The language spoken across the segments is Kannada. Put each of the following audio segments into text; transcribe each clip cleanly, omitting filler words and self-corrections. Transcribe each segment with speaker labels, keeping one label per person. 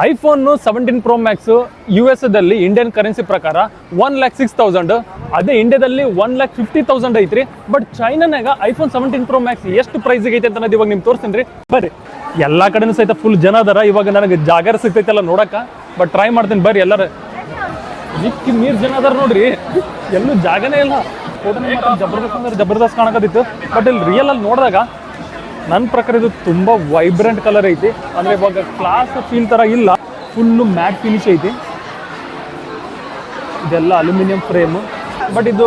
Speaker 1: ಐಫೋನ್ 17 Pro Max US ದಲ್ಲಿ ಇಂಡಿಯನ್ ಕರೆನ್ಸಿ ಪ್ರಕಾರ 1,06,000, ಅದೇ ಇಂಡಿಯಾದಲ್ಲಿ 1,50,000 ಐತ್ರಿ. ಬಟ್ ಚೈನಾನಾಗ ಐಫೋನ್ 17 Pro Max ಎಷ್ಟು ಪ್ರೈಸಿಗೆ ಐತೆ ಅಂತ ಇವಾಗ ನಿಮ್ಗೆ ತೋರಿಸ್ತೀನಿ. ಬರ್ರಿ, ಎಲ್ಲಾ ಕಡೆನೂ ಸಹಿತ ಫುಲ್ ಜನ ಅದಾರ. ಇವಾಗ ನನಗೆ ಜಾಗರ ಸಿಗ್ತೈತೆಲ್ಲ ನೋಡಕ್ಕ, ಬಟ್ ಟ್ರೈ ಮಾಡ್ತೀನಿ. ಬರ್ರಿ, ಎಲ್ಲರ ಇಕ್ಕಿ ನೀರ್ ಜನ ಅದಾರ ನೋಡ್ರಿ, ಎಲ್ಲೂ ಜಾಗನೇ ಇಲ್ಲ. ಫೋಟೋನೇ ಜಬರ್ದಸ್ತ್ ಅಂದ್ರೆ ಜಬರ್ದಸ್ತ್ ಕಾಣಕತ್ತಿತ್ತು. ಬಟ್ ಇಲ್ಲಿ ರಿಯಲ್ ಅಲ್ಲಿ ನೋಡಿದಾಗ ನನ್ನ ಪ್ರಕಾರ ಇದು ತುಂಬ ವೈಬ್ರೆಂಟ್ ಕಲರ್ ಐತಿ. ಅಂದರೆ ಇವಾಗ ಕ್ಲಾಸ್ ಫೀಲ್ ಥರ ಇಲ್ಲ, ಫುಲ್ಲು ಮ್ಯಾಟ್ ಫಿನಿಶ್ ಐತಿ. ಇದೆಲ್ಲ ಅಲ್ಯೂಮಿನಿಯಂ ಫ್ರೇಮು. ಬಟ್ ಇದು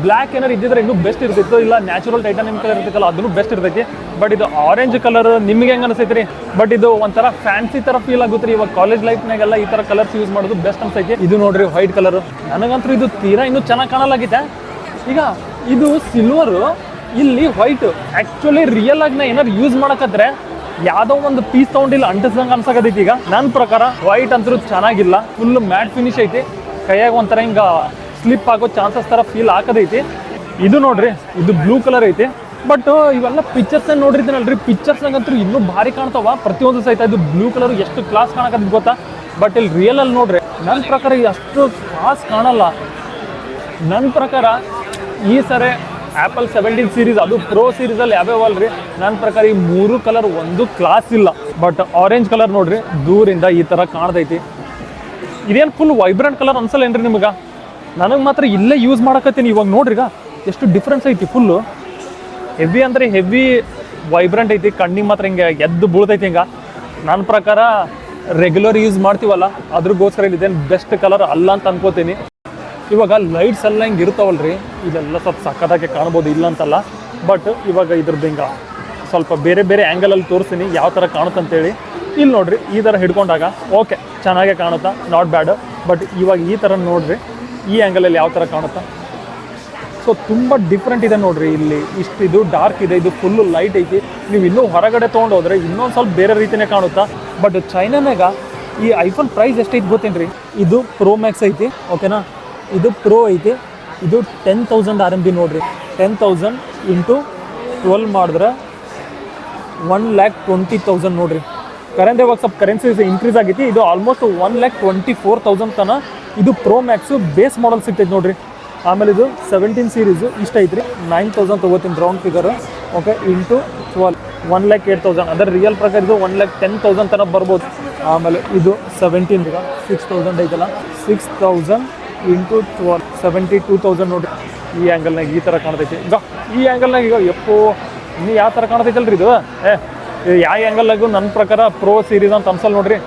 Speaker 1: ಬ್ಲ್ಯಾಕ್ ಏನಾರು ಇದ್ದಿದ್ರೆ ಇನ್ನೂ ಬೆಸ್ಟ್ ಇರ್ತಿತ್ತು, ಇಲ್ಲ ನ್ಯಾಚುರಲ್ ಟೈಟಾನಿಯಂ ಕಲರ್ ಇರ್ತೈತಲ್ಲ ಅದನ್ನು ಬೆಸ್ಟ್ ಇರ್ತೈತಿ. ಬಟ್ ಇದು ಆರೆಂಜ್ ಕಲರ್ ನಿಮಗೆ ಹೆಂಗೆ ಅನಿಸ್ತೈತಿ ರೀ? ಬಟ್ ಇದು ಒಂಥರ ಫ್ಯಾನ್ಸಿ ಥರ ಫೀಲ್ ಆಗುತ್ತೆ ರೀ. ಇವಾಗ ಕಾಲೇಜ್ ಲೈಫ್ನಾಗೆಲ್ಲ ಈ ಥರ ಕಲರ್ಸ್ ಯೂಸ್ ಮಾಡೋದು ಬೆಸ್ಟ್ ಅನ್ಸೈತಿ. ಇದು ನೋಡ್ರಿ ವೈಟ್ ಕಲರ್, ನನಗಂತೂ ಇದು ತೀರಾ ಇನ್ನೂ ಚೆನ್ನಾಗಿ ಕಾಣಲಾಗಿದೆ. ಈಗ ಇದು ಸಿಲ್ವರು, ಇಲ್ಲಿ ವೈಟ್. ಆ್ಯಕ್ಚುಲಿ ರಿಯಲ್ ಆಗಿ ನಾ ಏನಾರು ಯೂಸ್ ಮಾಡಕತ್ರೆ ಯಾವುದೋ ಒಂದು ಪೀಸ್ ತೊಗೊಂಡಿಲ್ಲ ಅಂಟಿಸ್ದಂಗೆ ಅನ್ಸಕತ್ತೈತಿ. ಈಗ ನನ್ನ ಪ್ರಕಾರ ವೈಟ್ ಅಂತೂ ಚೆನ್ನಾಗಿಲ್ಲ, ಫುಲ್ ಮ್ಯಾಟ್ ಫಿನಿಶ್ ಐತಿ. ಕೈಯಾಗ ಒಂಥರ ಹಿಂಗೆ ಸ್ಲಿಪ್ ಆಗೋ ಚಾನ್ಸಸ್ ಥರ ಫೀಲ್ ಹಾಕದೈತಿ. ಇದು ನೋಡ್ರಿ, ಇದು ಬ್ಲೂ ಕಲರ್ ಐತಿ. ಬಟ್ ಇವೆಲ್ಲ ಪಿಕ್ಚರ್ಸ್ ನೋಡಿರ್ತೀನಲ್ರಿ, ಪಿಕ್ಚರ್ಸ್ನಾಗಂತೂ ಇನ್ನೂ ಭಾರಿ ಕಾಣ್ತಾವ ಪ್ರತಿಯೊಂದು ಸಹಿತ. ಇದು ಬ್ಲೂ ಕಲರ್ ಎಷ್ಟು ಕ್ಲಾಸ್ ಕಾಣಕತ್ತ ಗೊತ್ತಾ? ಬಟ್ ಇಲ್ಲಿ ರಿಯಲ್ ಅಲ್ಲಿ ನೋಡ್ರಿ, ನನ್ನ ಪ್ರಕಾರ ಅಷ್ಟು ಕ್ಲಾಸ್ ಕಾಣಲ್ಲ. ನನ್ನ ಪ್ರಕಾರ ಈ ಸರಿ ಆ್ಯಪಲ್ 17 ಸೀರೀಸ್, ಅದು ಪ್ರೋ ಸೀರೀಸಲ್ಲಿ ಯಾವ್ಯಾವಲ್ರಿ, ನನ್ನ ಪ್ರಕಾರ ಈ 3 ಕಲರ್ ಒಂದು ಕ್ಲಾಸ್ ಇಲ್ಲ. ಬಟ್ ಆರೆಂಜ್ ಕಲರ್ ನೋಡ್ರಿ, ದೂರಿಂದ ಈ ಥರ ಕಾಣ್ತೈತಿ. ಇದೇನು ಫುಲ್ ವೈಬ್ರೆಂಟ್ ಕಲರ್ ಅನ್ಸಲ್ಲ ಏನ್ರಿ ನಿಮ್ಗೆ? ನನಗೆ ಮಾತ್ರ ಇಲ್ಲೇ ಯೂಸ್ ಮಾಡಕತ್ತೀನಿ. ಇವಾಗ ನೋಡ್ರಿ ಈಗ ಎಷ್ಟು ಡಿಫ್ರೆನ್ಸ್ ಐತಿ. ಫುಲ್ಲು ಹೆವಿ ಅಂದರೆ ಹೆವಿ ವೈಬ್ರೆಂಟ್ ಐತಿ. ಕಣ್ಣಿಗೆ ಮಾತ್ರ ಹಿಂಗೆ ಎದ್ದು ಬೀಳ್ತೈತಿ. ಹಿಂಗೆ ನನ್ನ ಪ್ರಕಾರ ರೆಗ್ಯುಲರ್ ಯೂಸ್ ಮಾಡ್ತೀವಲ್ಲ ಅದ್ರಗೋಸ್ಕರ ಇದೇನು ಬೆಸ್ಟ್ ಕಲರ್ ಅಲ್ಲ ಅಂತ ಅನ್ಕೋತೀನಿ. ಇವಾಗ ಲೈಟ್ಸ್ ಎಲ್ಲ ಹಿಂಗೆ ಇರ್ತಾವಲ್ರಿ, ಇದೆಲ್ಲ ಸ್ವಲ್ಪ ಸಕ್ಕತ್ತಾಗಿ ಕಾಣ್ಬೋದು, ಇಲ್ಲ ಅಂತಲ್ಲ. ಬಟ್ ಇವಾಗ ಇದ್ರದ್ದು ಹಿಂಗೆ ಸ್ವಲ್ಪ ಬೇರೆ ಬೇರೆ ಆ್ಯಂಗಲಲ್ಲಿ ತೋರಿಸ್ತೀನಿ ಯಾವ ಥರ ಕಾಣುತ್ತಂತೇಳಿ. ಇಲ್ಲಿ ನೋಡ್ರಿ, ಈ ಥರ ಹಿಡ್ಕೊಂಡಾಗ ಓಕೆ ಚೆನ್ನಾಗೇ ಕಾಣುತ್ತಾ, ನಾಟ್ ಬ್ಯಾಡ್. ಬಟ್ ಇವಾಗ ಈ ಥರ ನೋಡ್ರಿ, ಈ ಆ್ಯಂಗಲಲ್ಲಿ ಯಾವ ಥರ ಕಾಣುತ್ತಾ. ಸೊ ತುಂಬ ಡಿಫ್ರೆಂಟ್ ಇದೆ ನೋಡ್ರಿ. ಇಲ್ಲಿ ಇಷ್ಟು ಇದು ಡಾರ್ಕ್ ಇದೆ, ಇದು ಫುಲ್ಲು ಲೈಟ್ ಐತಿ. ನೀವು ಇನ್ನೂ ಹೊರಗಡೆ ತೊಗೊಂಡು ಹೋದ್ರೆ ಇನ್ನೊಂದು ಸ್ವಲ್ಪ ಬೇರೆ ರೀತಿಯೇ ಕಾಣುತ್ತಾ. ಬಟ್ ಚೈನಾನಾಗ ಈ ಐಫೋನ್ ಪ್ರೈಸ್ ಎಷ್ಟೈತಿ ಗೊತ್ತೇನ್ರಿ? ಇದು ಪ್ರೋ ಮ್ಯಾಕ್ಸ್ ಐತಿ, ಓಕೆನಾ? ಇದು ಪ್ರೋ ಐತಿ. ಇದು 10,000 RMB ನೋಡ್ರಿ. 10,000 ಇಂಟು 12 ಮಾಡಿದ್ರೆ 1,20,000 ನೋಡ್ರಿ. ಕರೆಂಟ್ ಇವಾಗ ಸ್ವಲ್ಪ ಕರೆನ್ಸಿ ಇನ್ಕ್ರೀಸ್ ಆಗೈತಿ. ಇದು ಆಲ್ಮೋಸ್ಟ್ 1,24,000 ತನಕ ಇದು ಪ್ರೋ ಮ್ಯಾಕ್ಸು ಬೇಸ್ ಮಾಡಲ್ ಸಿಗ್ತೈತೆ ನೋಡ್ರಿ. ಆಮೇಲೆ ಇದು 17 ಸೀರೀಸು ಇಷ್ಟ ಐತ್ರಿ, 9,000 ತೊಗೋತೀನಿ ರೌಂಡ್ ಫಿಗರ್. Okay, into 12 1,08,000. ಅದರ ರಿಯಲ್ ಪ್ರಕಾರ ಇದು 1,10,000 ತನಕ ಬರ್ಬೋದು. ಆಮೇಲೆ ಇದು 17 ಈಗ 6,000 ಐತಲ್ಲ, 6,000 ಇಂಟು 12 72,000 ನೋಡ್ರಿ. ಈ ಆ್ಯಂಗಲ್ನಾಗ ಈ ಥರ ಕಾಣ್ತೈತಿ. ಈಗ ಈ ಆ್ಯಂಗಲ್ನಾಗ ಈಗ ಎಪ್ಪೋ ಇನ್ನೂ ಯಾವ ಥರ ಕಾಣ್ತೈತಲ್ರಿ ಇದು. ಯಾವ ಆ್ಯಂಗಲ್ನಾಗೂ ನನ್ನ ಪ್ರಕಾರ ಪ್ರೋ ಸೀರೀಸ್ ಅಂತ ಅನ್ಸಲ್ಲ ನೋಡ್ರಿ.